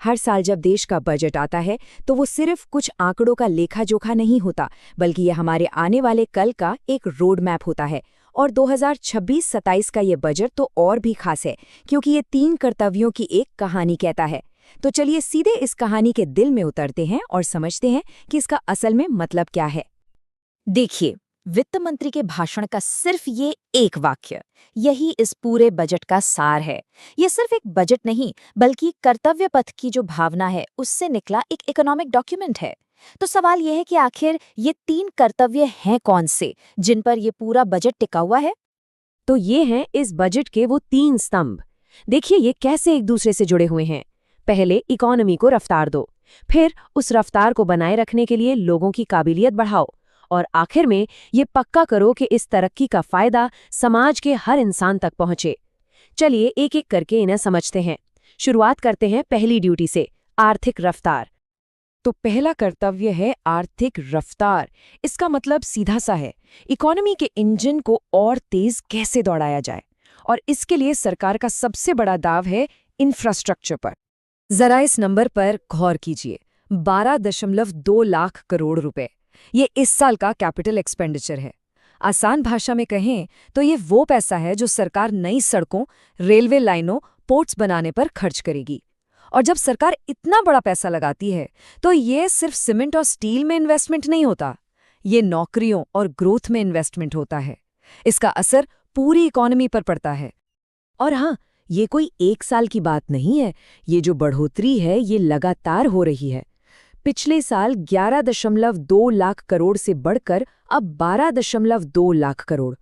हर साल जब देश का बजट आता है तो वो सिर्फ कुछ आंकड़ों का लेखा जोखा नहीं होता, बल्कि ये हमारे आने वाले कल का एक रोड मैप होता है। और 2026-27 का ये बजट तो और भी खास है, क्योंकि ये 3 कर्तव्यों की एक कहानी कहता है। तो चलिए सीधे इस कहानी के दिल में उतरते हैं और समझते हैं कि इसका असल में मतलब क्या है। देखिए, वित्त मंत्री के भाषण का सिर्फ ये एक वाक्य, यही इस पूरे बजट का सार है। ये सिर्फ एक बजट नहीं, बल्कि कर्तव्य पथ की जो भावना है, उससे निकला एक इकोनॉमिक डॉक्यूमेंट है। तो सवाल यह है कि आखिर ये 3 कर्तव्य हैं कौन से, जिन पर ये पूरा बजट टिका हुआ है? तो ये हैं इस बजट के वो 3 स्तंभ। देखिए ये कैसे एक दूसरे से जुड़े हुए हैं। पहले इकोनॉमी को रफ्तार दो, फिर उस रफ्तार को बनाए रखने के लिए लोगों की काबिलियत बढ़ाओ, और आखिर में ये पक्का करो कि इस तरक्की का फायदा समाज के हर इंसान तक पहुंचे। चलिए एक एक करके इन्हें समझते हैं। शुरुआत करते हैं पहली ड्यूटी से, आर्थिक रफ्तार। तो पहला कर्तव्य है आर्थिक रफ्तार। इसका मतलब सीधा सा है, इकोनॉमी के इंजन को और तेज कैसे दौड़ाया जाए, और इसके लिए सरकार का सबसे बड़ा दाव है इंफ्रास्ट्रक्चर पर। जरा इस नंबर पर गौर कीजिए, 12.2 लाख करोड़ रुपए। ये इस साल का कैपिटल एक्सपेंडिचर है। आसान भाषा में कहें तो ये वो पैसा है जो सरकार नई सड़कों, रेलवे लाइनों, पोर्ट्स बनाने पर खर्च करेगी। और जब सरकार इतना बड़ा पैसा लगाती है तो ये सिर्फ सीमेंट और स्टील में इन्वेस्टमेंट नहीं होता, ये नौकरियों और ग्रोथ में इन्वेस्टमेंट होता है। इसका असर पूरी इकोनॉमी पर पड़ता है। और हाँ, ये कोई एक साल की बात नहीं है, ये जो बढ़ोतरी है ये लगातार हो रही है। पिछले साल 11.2 लाख करोड़ से बढ़कर अब 12.2 लाख करोड़।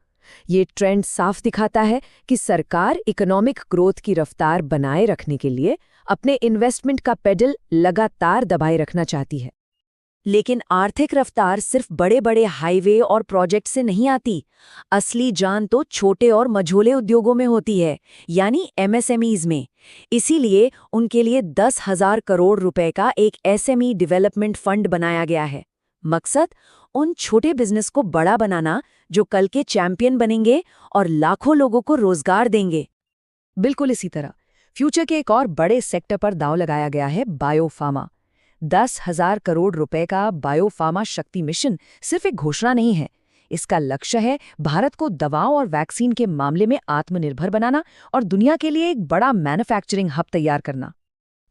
ये ट्रेंड साफ दिखाता है कि सरकार इकोनॉमिक ग्रोथ की रफ्तार बनाए रखने के लिए अपने इन्वेस्टमेंट का पेडल लगातार दबाए रखना चाहती है। लेकिन आर्थिक रफ्तार सिर्फ बड़े बड़े हाईवे और प्रोजेक्ट से नहीं आती। असली जान तो छोटे और मझोले उद्योगों में होती है, यानी एमएसएमईज में। इसीलिए उनके लिए 10,000 करोड़ रुपए का एक एसएमई डेवलपमेंट फंड बनाया गया है। मकसद उन छोटे बिजनेस को बड़ा बनाना जो कल के चैंपियन बनेंगे और लाखों लोगों को रोजगार देंगे। बिल्कुल इसी तरह फ्यूचर के एक और बड़े सेक्टर पर दांव लगाया गया है, बायोफार्मा। 10,000 करोड़ रुपए का बायोफार्मा शक्ति मिशन सिर्फ एक घोषणा नहीं है। इसका लक्ष्य है भारत को दवाओं और वैक्सीन के मामले में आत्मनिर्भर बनाना और दुनिया के लिए एक बड़ा मैन्युफैक्चरिंग हब तैयार करना।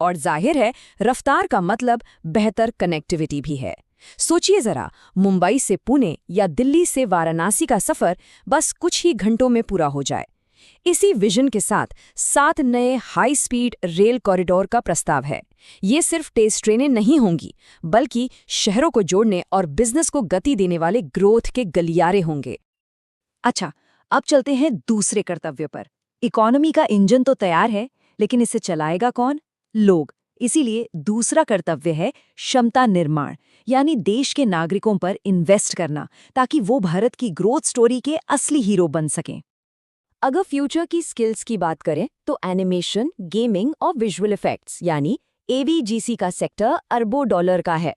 और जाहिर है, रफ्तार का मतलब बेहतर कनेक्टिविटी भी है। सोचिए जरा, मुंबई से पुणे या दिल्ली से वाराणसी का सफर बस कुछ ही घंटों में पूरा हो जाए। इसी विजन के साथ 7 नए हाई स्पीड रेल कॉरिडोर का प्रस्ताव है। ये सिर्फ टेस्ट ट्रेनें नहीं होंगी, बल्कि शहरों को जोड़ने और बिजनेस को गति देने वाले ग्रोथ के गलियारे होंगे। अच्छा, अब चलते हैं दूसरे कर्तव्य पर। इकोनॉमी का इंजन तो तैयार है, लेकिन इसे चलाएगा कौन? लोग। इसीलिए दूसरा कर्तव्य है क्षमता निर्माण, यानी देश के नागरिकों पर इन्वेस्ट करना, ताकि वो भारत की ग्रोथ स्टोरी के असली हीरो बन सकें। अगर फ्यूचर की स्किल्स की बात करें तो एनिमेशन, गेमिंग और विजुअल इफेक्ट्स यानी एवीजीसी का सेक्टर अरबों डॉलर का है।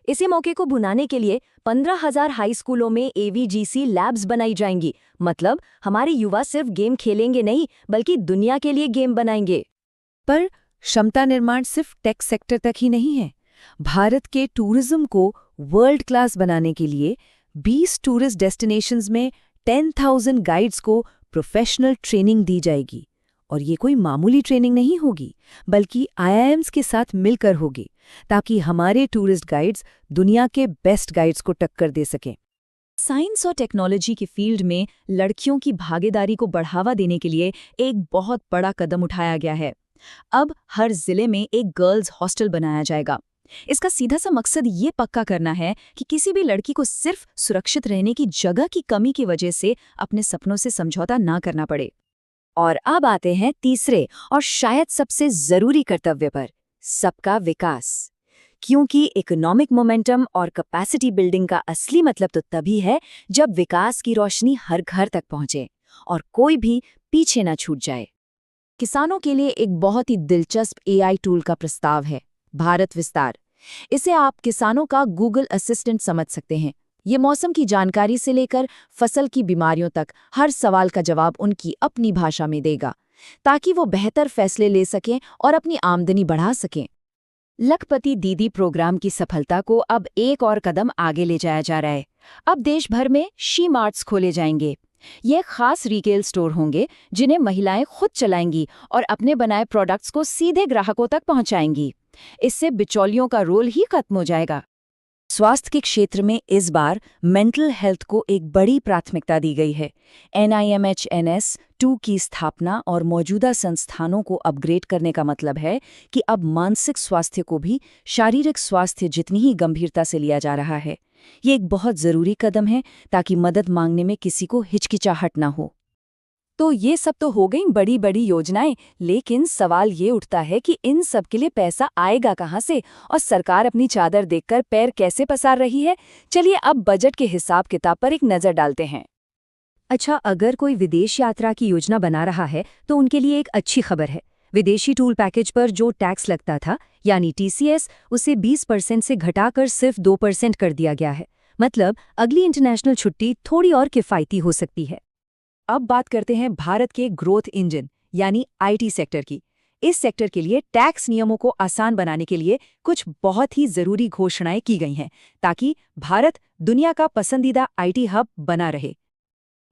इसी मौके को भुनाने के लिए 15,000 हाई स्कूलों में एवीजीसी लैब्स बनाई जाएंगी। मतलब हमारे युवा सिर्फ गेम खेलेंगे नहीं, बल्कि दुनिया के लिए गेम बनाएंगे। पर क्षमता निर्माण सिर्फ टेक सेक्टर तक ही नहीं है। भारत के टूरिज्म को वर्ल्ड क्लास बनाने के लिए 20 टूरिस्ट डेस्टिनेशंस में 10,000 गाइड्स को प्रोफेशनल ट्रेनिंग दी जाएगी। और ये कोई मामूली ट्रेनिंग नहीं होगी, बल्कि आईआईएम्स के साथ मिलकर होगी, ताकि हमारे टूरिस्ट गाइड्स दुनिया के बेस्ट गाइड्स को टक्कर दे सकें। साइंस और टेक्नोलॉजी की फील्ड में लड़कियों की भागीदारी को बढ़ावा देने के लिए एक बहुत बड़ा कदम उठाया गया है। अब हर जिले में एक गर्ल्स हॉस्टल बनाया जाएगा। इसका सीधा सा मकसद ये पक्का करना है कि किसी भी लड़की को सिर्फ सुरक्षित रहने की जगह की कमी की वजह से अपने सपनों से समझौता ना करना पड़े। और अब आते हैं तीसरे और शायद सबसे जरूरी कर्तव्य पर, सबका विकास। क्योंकि इकोनॉमिक मोमेंटम और कैपेसिटी बिल्डिंग का असली मतलब तो तभी है जब विकास की रोशनी हर घर तक पहुंचे और कोई भी पीछे ना छूट जाए। किसानों के लिए एक बहुत ही दिलचस्प एआई टूल का प्रस्ताव है, भारत विस्तार। इसे आप किसानों का गूगल असिस्टेंट समझ सकते हैं। ये मौसम की जानकारी से लेकर फसल की बीमारियों तक हर सवाल का जवाब उनकी अपनी भाषा में देगा, ताकि वो बेहतर फैसले ले सकें और अपनी आमदनी बढ़ा सकें। लखपति दीदी प्रोग्राम की सफलता को अब एक और कदम आगे ले जाया जा रहा है। अब देश भर में शी मार्ट्स खोले जाएंगे। ये खास रिटेल स्टोर होंगे जिन्हें महिलाएं खुद चलाएंगी और अपने बनाए प्रोडक्ट्स को सीधे ग्राहकों तक पहुंचाएंगी। इससे बिचौलियों का रोल ही खत्म हो जाएगा। स्वास्थ्य के क्षेत्र में इस बार मेंटल हेल्थ को एक बड़ी प्राथमिकता दी गई है। NIMHNS2 की स्थापना और मौजूदा संस्थानों को अपग्रेड करने का मतलब है कि अब मानसिक स्वास्थ्य को भी शारीरिक स्वास्थ्य जितनी ही गंभीरता से लिया जा रहा है। ये एक बहुत ज़रूरी कदम है ताकि मदद मांगने में किसी को हिचकिचाहट ना हो। तो ये सब तो हो गई बड़ी बड़ी योजनाएं, लेकिन सवाल ये उठता है कि इन सब के लिए पैसा आएगा कहाँ से और सरकार अपनी चादर देखकर पैर कैसे पसार रही है। चलिए अब बजट के हिसाब किताब पर एक नज़र डालते हैं। अच्छा, अगर कोई विदेश यात्रा की योजना बना रहा है तो उनके लिए एक अच्छी खबर है। विदेशी टूर पैकेज पर जो टैक्स लगता था यानी TCS, उसे 20% से घटाकर सिर्फ 2% कर दिया गया है। मतलब अगली इंटरनेशनल छुट्टी थोड़ी और किफ़ायती हो सकती है। अब बात करते हैं भारत के ग्रोथ इंजन यानी IT सेक्टर की। इस सेक्टर के लिए टैक्स नियमों को आसान बनाने के लिए कुछ बहुत ही जरूरी घोषणाएं की गई हैं ताकि भारत दुनिया का पसंदीदा IT हब बना रहे।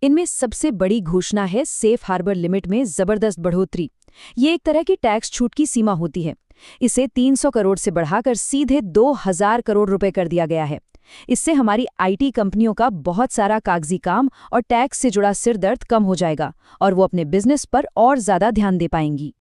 इनमें सबसे बड़ी घोषणा है सेफ हार्बर लिमिट में जबरदस्त बढ़ोतरी। ये एक तरह की टैक्स छूट की सीमा होती है। इसे 300 करोड़ से बढ़ाकर सीधे 2000 करोड़ रुपए कर दिया गया है। इससे हमारी IT कंपनियों का बहुत सारा कागजी काम और टैक्स से जुड़ा सिरदर्द कम हो जाएगा और वो अपने बिजनेस पर और ज्यादा ध्यान दे पाएंगी।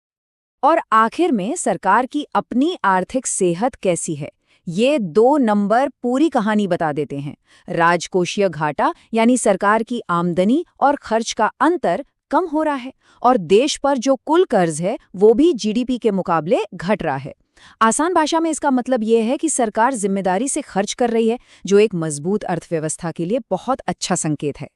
और आखिर में सरकार की अपनी आर्थिक सेहत कैसी है, ये 2 नंबर पूरी कहानी बता देते हैं। राजकोषीय घाटा यानी सरकार की आमदनी और खर्च का अंतर कम हो रहा है और देश पर जो कुल कर्ज है वो भी GDP के मुकाबले घट रहा है। आसान भाषा में इसका मतलब ये है कि सरकार जिम्मेदारी से खर्च कर रही है, जो एक मजबूत अर्थव्यवस्था के लिए बहुत अच्छा संकेत है।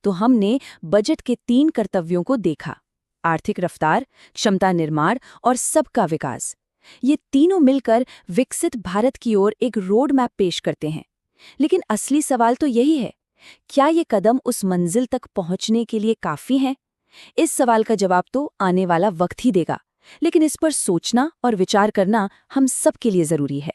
तो हमने बजट के 3 कर्तव्यों को देखा: आर्थिक रफ्तार, क्षमता निर्माण और सबका विकास। ये तीनों मिलकर विकसित भारत की ओर एक रोड मैप पेश करते हैं। लेकिन असली सवाल तो यही है, क्या ये कदम उस मंजिल तक पहुंचने के लिए काफी हैं? इस सवाल का जवाब तो आने वाला वक्त ही देगा, लेकिन इस पर सोचना और विचार करना हम सब के लिए जरूरी है।